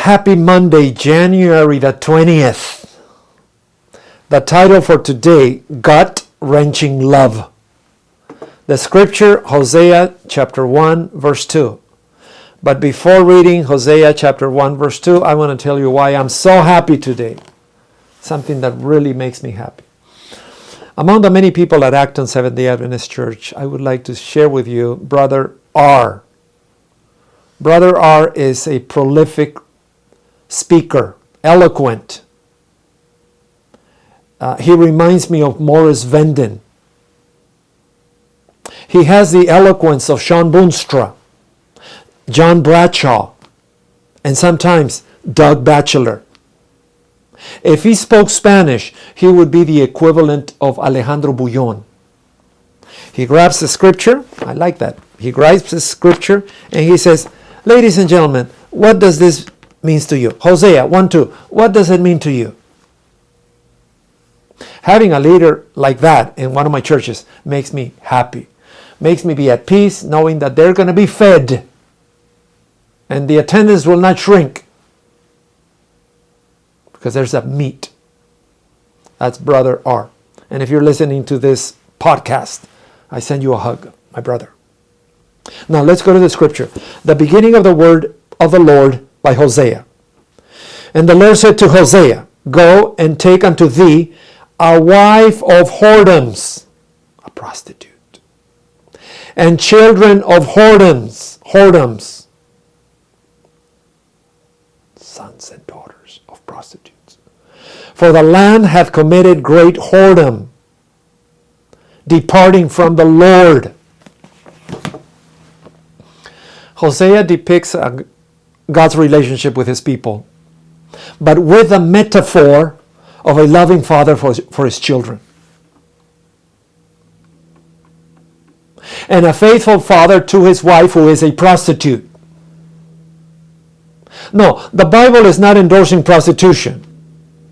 Happy Monday, January the 20th. The title for today, Gut-Wrenching Love. The scripture, Hosea chapter 1, verse 2. But before reading Hosea chapter 1, verse 2, I want to tell you why I'm so happy today. Something that really makes me happy. Among the many people at Acton Seventh-day Adventist Church, I would like to share with you Brother R. Brother R is a prolific speaker, eloquent. He reminds me of Morris Venden. He has the eloquence of Sean Boonstra, John Bradshaw, and sometimes Doug Batchelor. If he spoke Spanish, he would be the equivalent of Alejandro Bullón. He grabs the scripture, I like that. He grabs the scripture and he says, ladies and gentlemen, what does this mean to you? Hosea 1:2, what does it mean to you? Having a leader like that in one of my churches makes me happy. Makes me be at peace knowing that they're going to be fed and the attendance will not shrink because there's a meat. That's Brother R. And if you're listening to this podcast, I send you a hug, my brother. Now let's go to the scripture. The beginning of the word of the Lord by Hosea. And the Lord said to Hosea, go and take unto thee a wife of whoredoms, a prostitute, and children of whoredoms, sons and daughters of prostitutes. For the land hath committed great whoredom, departing from the Lord. Hosea depicts God's relationship with his people, but with a metaphor of a loving father for his children. And a faithful father to his wife who is a prostitute. No, the Bible is not endorsing prostitution.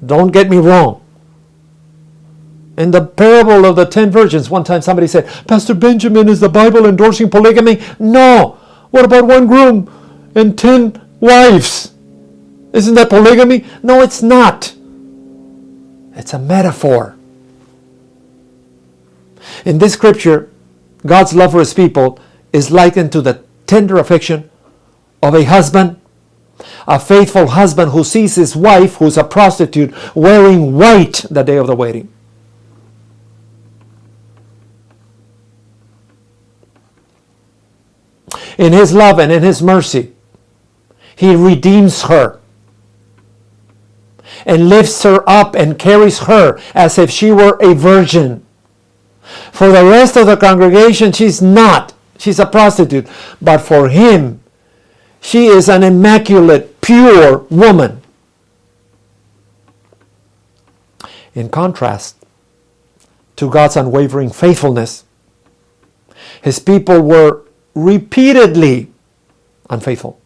Don't get me wrong. In the parable of the 10 virgins, one time somebody said, Pastor Benjamin, is the Bible endorsing polygamy? No. What about one groom and 10 wives? Isn't that polygamy? No, it's not. It's a metaphor. In this scripture, God's love for his people is likened to the tender affection of a husband, a faithful husband who sees his wife, who's a prostitute, wearing white the day of the wedding. In his love and in his mercy, he redeems her and lifts her up and carries her as if she were a virgin. For the rest of the congregation, she's not. She's a prostitute. But for him, she is an immaculate, pure woman. In contrast to God's unwavering faithfulness, his people were repeatedly unfaithful,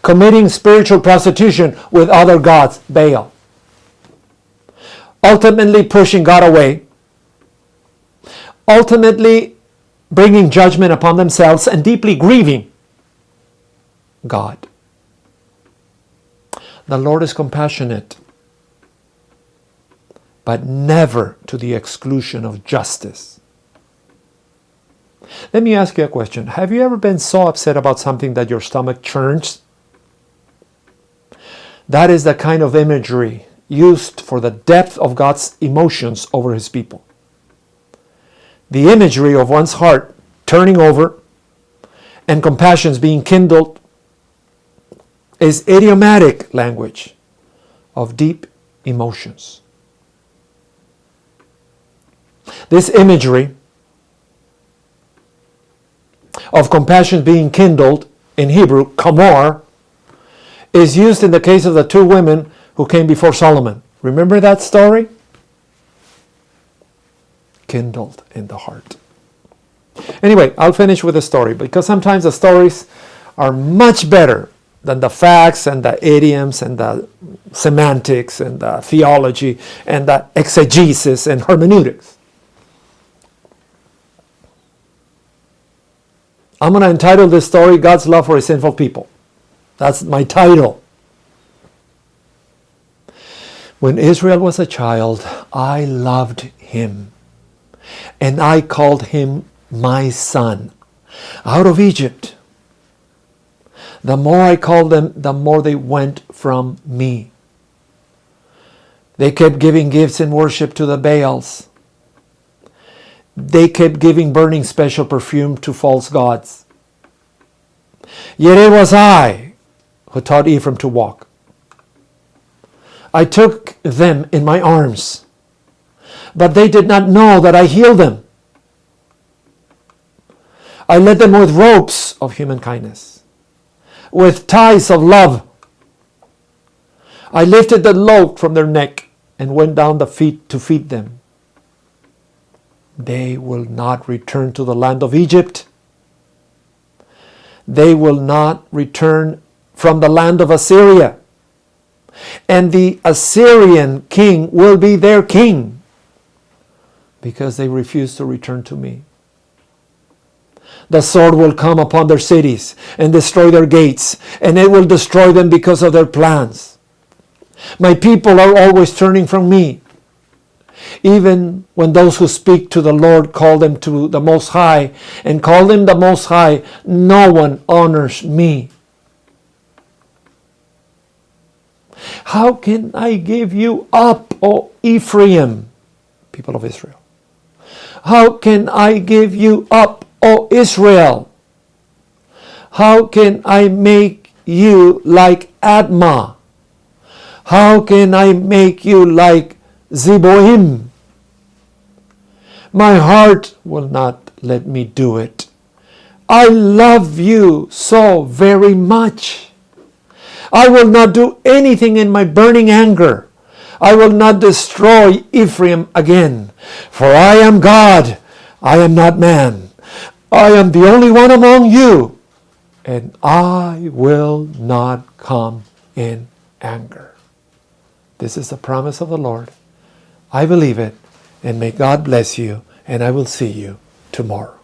committing spiritual prostitution with other gods, Baal, ultimately pushing God away, ultimately bringing judgment upon themselves and deeply grieving God. The Lord is compassionate, but never to the exclusion of justice. Let me ask you a question. Have you ever been so upset about something that your stomach churns? That is the kind of imagery used for the depth of God's emotions over his people. The imagery of one's heart turning over and compassions being kindled is idiomatic language of deep emotions. This imagery of compassion being kindled, in Hebrew, kamor, is used in the case of the two women who came before Solomon. Remember that story? Kindled in the heart. Anyway, I'll finish with the story because sometimes the stories are much better than the facts and the idioms and the semantics and the theology and the exegesis and hermeneutics. I'm going to entitle this story, God's Love for His Sinful People. That's my title. When Israel was a child, I loved him, and I called him my son out of Egypt. The more I called them, the more they went from me. They kept giving gifts and worship to the Baals. They kept giving burning special perfume to false gods. Yet it was I who taught Ephraim to walk. I took them in my arms, but they did not know that I healed them. I led them with ropes of human kindness, with ties of love. I lifted the load from their neck and went down the feet to feed them. They will not return to the land of Egypt. They will not return from the land of Assyria. And the Assyrian king will be their king because they refuse to return to me. The sword will come upon their cities and destroy their gates, and it will destroy them because of their plans. My people are always turning from me. Even when those who speak to the Lord call them to the Most High and call him the Most High, no one honors me. How can I give you up, O Ephraim, people of Israel? How can I give you up, O Israel? How can I make you like Admah? How can I make you like Zeboim? My heart will not let me do it. I love you so very much. I will not do anything in my burning anger. I will not destroy Ephraim again. For I am God. I am not man. I am the only one among you. And I will not come in anger. This is the promise of the Lord. I believe it. And may God bless you. And I will see you tomorrow.